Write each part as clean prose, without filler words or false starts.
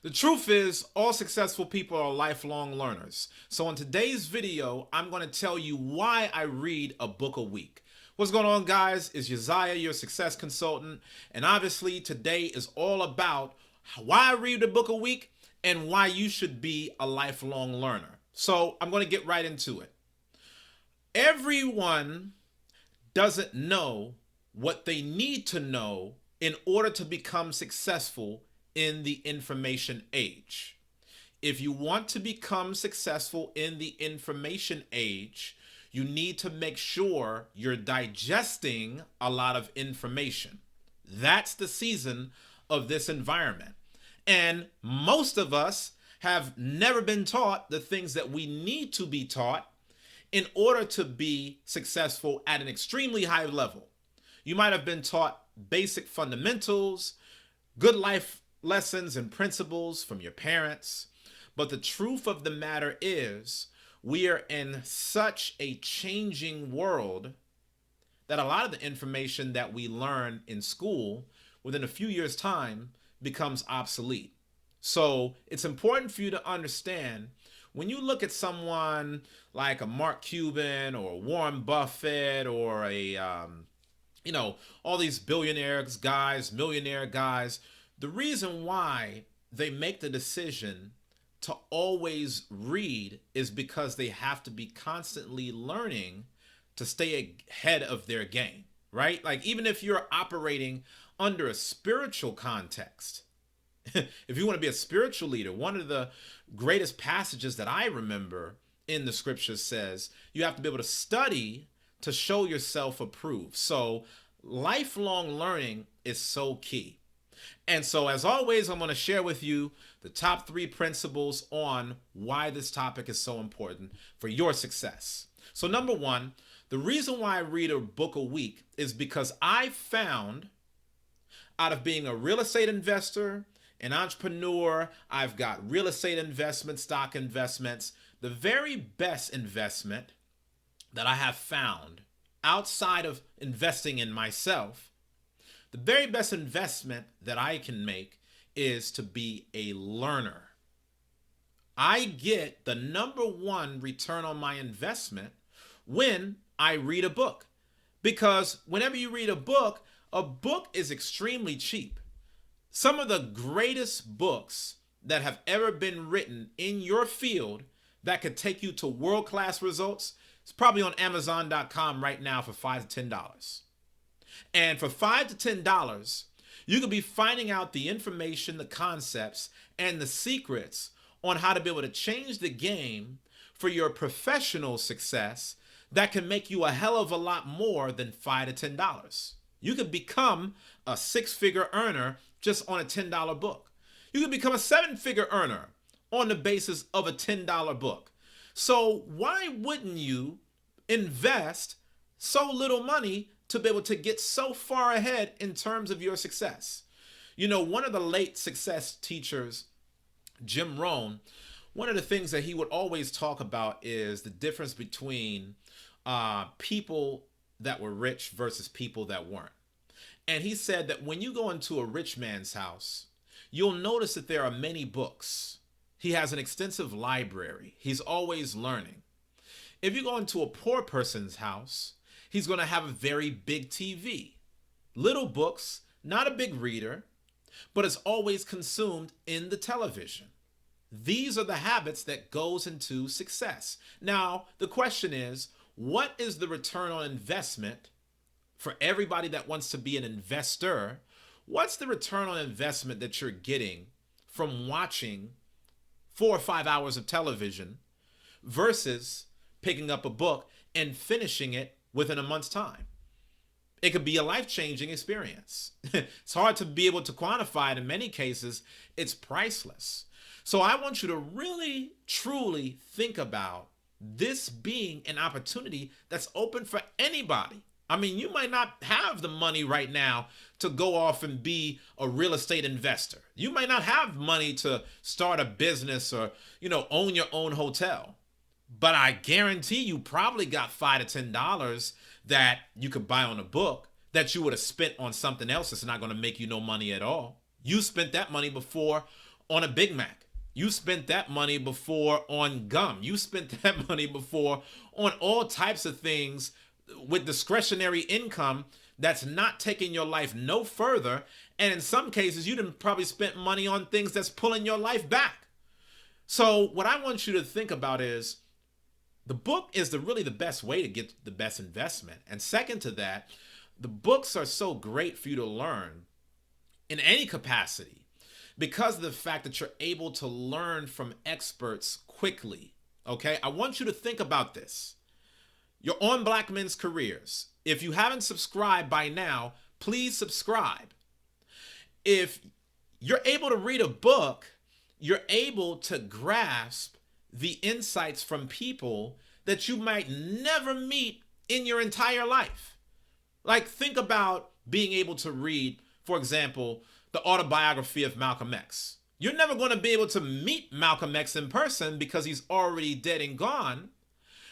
The truth is, all successful people are lifelong learners. So in today's video, I'm going to tell you why I read a book a week. What's going on, guys? It's Uzziah, your success consultant. And obviously today is all about why I read a book a week and why you should be a lifelong learner. So I'm going to get right into it. Everyone doesn't know what they need to know in order to become successful in the information age. If you want to become successful in the information age, you need to make sure you're digesting a lot of information. That's the season of this environment. And most of us have never been taught the things that we need to be taught in order to be successful at an extremely high level. You might have been taught basic fundamentals, good life lessons and principles from your parents. But the truth of the matter is, we are in such a changing world that a lot of the information that we learn in school within a few years' time becomes obsolete. So it's important for you to understand when you look at someone like a Mark Cuban or Warren Buffett or all these billionaires guys, millionaire guys, the reason why they make the decision to always read is because they have to be constantly learning to stay ahead of their game, right? Like even if you're operating under a spiritual context, if you want to be a spiritual leader, one of the greatest passages that I remember in the scriptures says you have to be able to study to show yourself approved. So lifelong learning is so key. And so, as always, I'm going to share with you the top 3 principles on why this topic is so important for your success. So, number 1, the reason why I read a book a week is because I found, out of being a real estate investor, an entrepreneur, I've got real estate investments, stock investments, the very best investment that I have found outside of investing in myself, the very best investment that I can make is to be a learner. I get the number 1 return on my investment when I read a book. Because whenever you read a book is extremely cheap. Some of the greatest books that have ever been written in your field that could take you to world-class results is probably on Amazon.com right now for $5 to $10. And for $5 to $10, you could be finding out the information, the concepts, and the secrets on how to be able to change the game for your professional success that can make you a hell of a lot more than $5 to $10. You could become a 6-figure earner just on a $10 book. You could become a 7-figure earner on the basis of a $10 book. So why wouldn't you invest so little money to be able to get so far ahead in terms of your success? You know, one of the late success teachers, Jim Rohn, one of the things that he would always talk about is the difference between people that were rich versus people that weren't. And he said that when you go into a rich man's house, you'll notice that there are many books. He has an extensive library. He's always learning. If you go into a poor person's house, he's going to have a very big TV. Little books, not a big reader, but it's always consumed in the television. These are the habits that goes into success. Now, the question is, what is the return on investment for everybody that wants to be an investor? What's the return on investment that you're getting from watching 4 or 5 hours of television versus picking up a book and finishing it within a month's time? It could be a life-changing experience. It's hard to be able to quantify it. In many cases, it's priceless. So I want you to really, truly think about this being an opportunity that's open for anybody. I mean, you might not have the money right now to go off and be a real estate investor. You might not have money to start a business or, own your own hotel. But I guarantee you probably got $5 to $10 that you could buy on a book that you would have spent on something else that's not going to make you no money at all. You spent that money before on a Big Mac. You spent that money before on gum. You spent that money before on all types of things with discretionary income that's not taking your life no further. And in some cases, you done probably spent money on things that's pulling your life back. So what I want you to think about is the book is really the best way to get the best investment. And second to that, the books are so great for you to learn in any capacity because of the fact that you're able to learn from experts quickly. Okay, I want you to think about this. You're on Black Men's Careers. If you haven't subscribed by now, please subscribe. If you're able to read a book, you're able to grasp the insights from people that you might never meet in your entire life. Like, think about being able to read, for example, the autobiography of Malcolm X. You're never going to be able to meet Malcolm X in person because he's already dead and gone.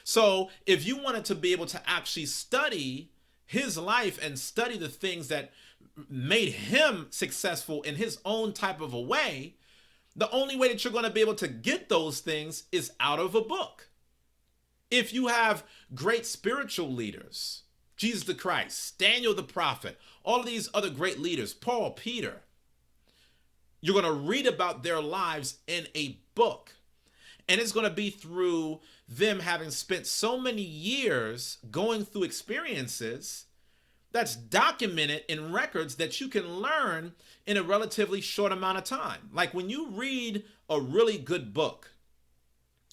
So if you wanted to be able to actually study his life and study the things that made him successful in his own type of a way, the only way that you're going to be able to get those things is out of a book. If you have great spiritual leaders, Jesus the Christ, Daniel the prophet, all of these other great leaders, Paul, Peter, you're going to read about their lives in a book. And it's going to be through them having spent so many years going through experiences that's documented in records that you can learn in a relatively short amount of time. Like when you read a really good book,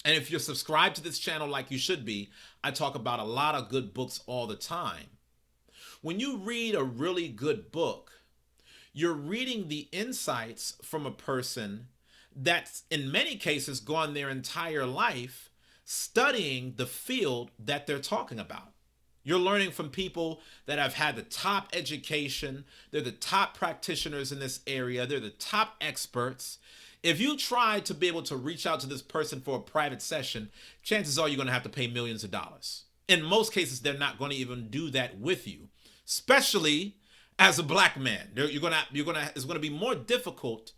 and if you're subscribed to this channel like you should be, I talk about a lot of good books all the time. When you read a really good book, you're reading the insights from a person that's in many cases gone their entire life studying the field that they're talking about. You're learning from people that have had the top education. They're the top practitioners in this area. They're the top experts. If you try to be able to reach out to this person for a private session, chances are you're going to have to pay millions of dollars. In most cases, they're not going to even do that with you, especially as a Black man. It's going to be more difficult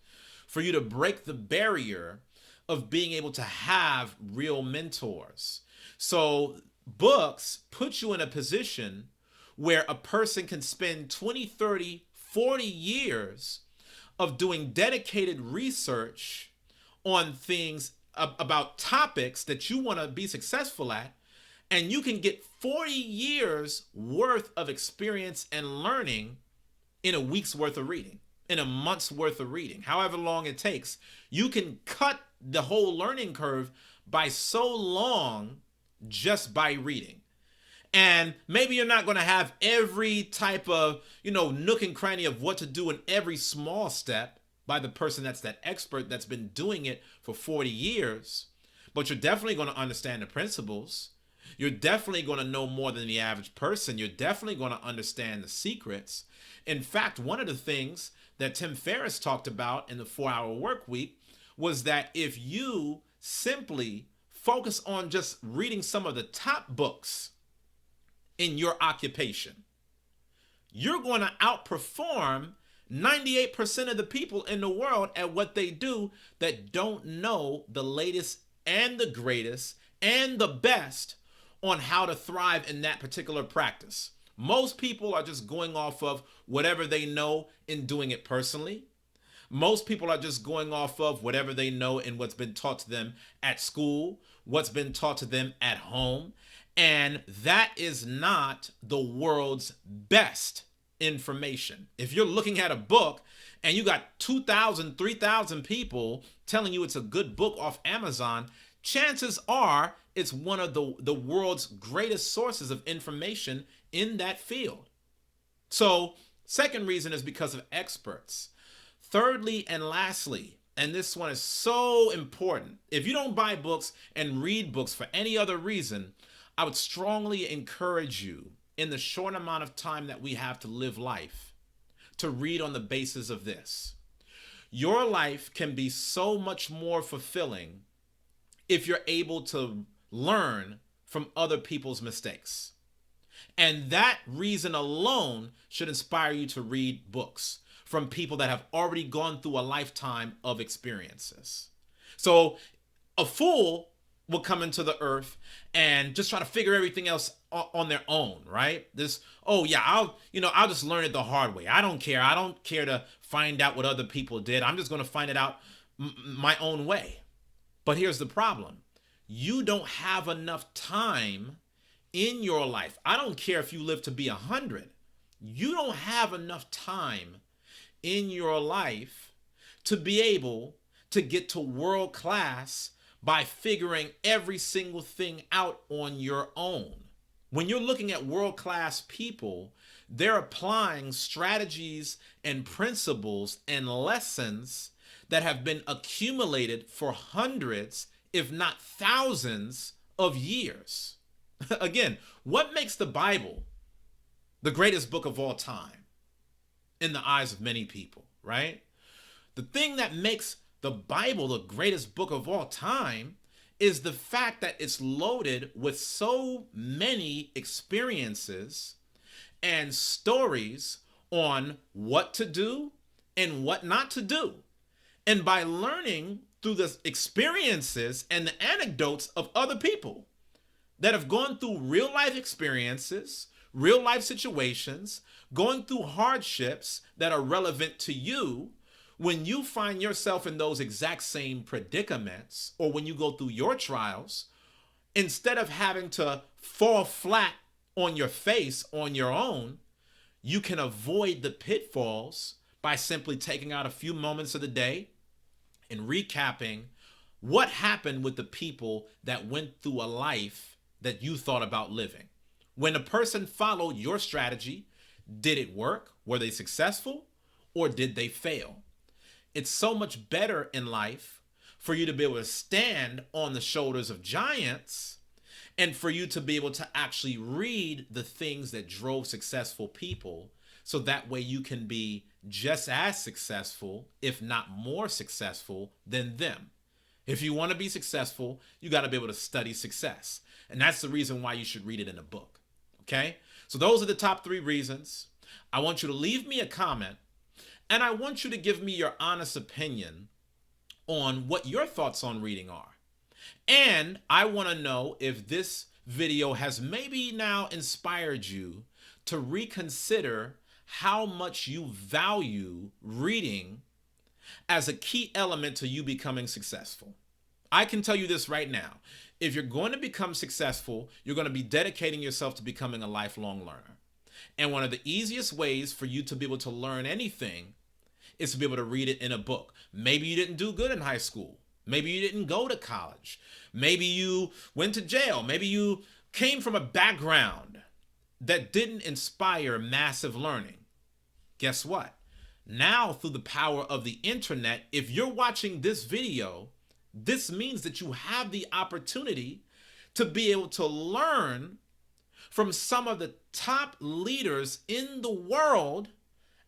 for you to break the barrier of being able to have real mentors. So books put you in a position where a person can spend 20, 30, 40 years of doing dedicated research on things about topics that you want to be successful at, and you can get 40 years worth of experience and learning in a week's worth of reading, in a month's worth of reading, however long it takes. You can cut the whole learning curve by so long just by reading. And maybe you're not going to have every type of, nook and cranny of what to do in every small step by the person that's that expert that's been doing it for 40 years, but you're definitely going to understand the principles. You're definitely going to know more than the average person. You're definitely going to understand the secrets. In fact, one of the things that Tim Ferriss talked about in the 4-Hour Work Week was that if you simply focus on just reading some of the top books in your occupation, you're going to outperform 98% of the people in the world at what they do that don't know the latest and the greatest and the best on how to thrive in that particular practice. Most people are just going off of whatever they know and doing it personally. Most people are just going off of whatever they know and what's been taught to them at school, what's been taught to them at home. And that is not the world's best information. If you're looking at a book and you got 2,000, 3,000 people telling you it's a good book off Amazon, chances are it's one of the world's greatest sources of information in that field. So, second reason is because of experts. Thirdly and lastly, and this one is so important, if you don't buy books and read books for any other reason, I would strongly encourage you in the short amount of time that we have to live life to read on the basis of this. Your life can be so much more fulfilling if you're able to learn from other people's mistakes. And that reason alone should inspire you to read books. from people that have already gone through a lifetime of experiences. So a fool will come into the earth and just try to figure everything else on their own, right? This, oh yeah, I'll just learn it the hard way. I don't care. I don't care to find out what other people did. I'm just going to find it out my own way. But here's the problem. You don't have enough time in your life. I don't care if you live to be 100. You don't have enough time in your life to be able to get to world class by figuring every single thing out on your own. When you're looking at world-class people, they're applying strategies and principles and lessons that have been accumulated for hundreds, if not thousands, of years. Again, what makes the Bible the greatest book of all time in the eyes of many people, right? The thing that makes the Bible the greatest book of all time is the fact that it's loaded with so many experiences and stories on what to do and what not to do. And by learning through the experiences and the anecdotes of other people that have gone through real life experiences, real life situations, going through hardships that are relevant to you, when you find yourself in those exact same predicaments, or when you go through your trials, instead of having to fall flat on your face on your own, you can avoid the pitfalls by simply taking out a few moments of the day and recapping what happened with the people that went through a life that you thought about living. When a person followed your strategy, did it work? Were they successful, or did they fail? It's so much better in life for you to be able to stand on the shoulders of giants and for you to be able to actually read the things that drove successful people, so that way you can be just as successful, if not more successful than them. If you want to be successful, you got to be able to study success. And that's the reason why you should read it in a book. Okay? So those are the top 3 reasons. I want you to leave me a comment, and I want you to give me your honest opinion on what your thoughts on reading are. And I want to know if this video has maybe now inspired you to reconsider how much you value reading as a key element to you becoming successful. I can tell you this right now. If you're going to become successful, you're going to be dedicating yourself to becoming a lifelong learner. And one of the easiest ways for you to be able to learn anything is to be able to read it in a book. Maybe you didn't do good in high school. Maybe you didn't go to college. Maybe you went to jail. Maybe you came from a background that didn't inspire massive learning. Guess what? Now, through the power of the internet, if you're watching this video, this means that you have the opportunity to be able to learn from some of the top leaders in the world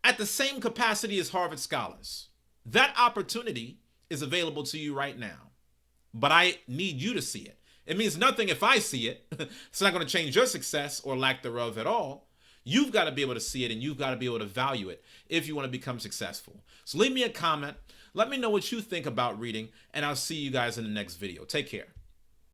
at the same capacity as Harvard scholars. That opportunity is available to you right now, but I need you to see it. It means nothing if I see it. It's not going to change your success or lack thereof at all. You've got to be able to see it, and you've got to be able to value it if you want to become successful. So leave me a comment. Let me know what you think about reading, and I'll see you guys in the next video. Take care.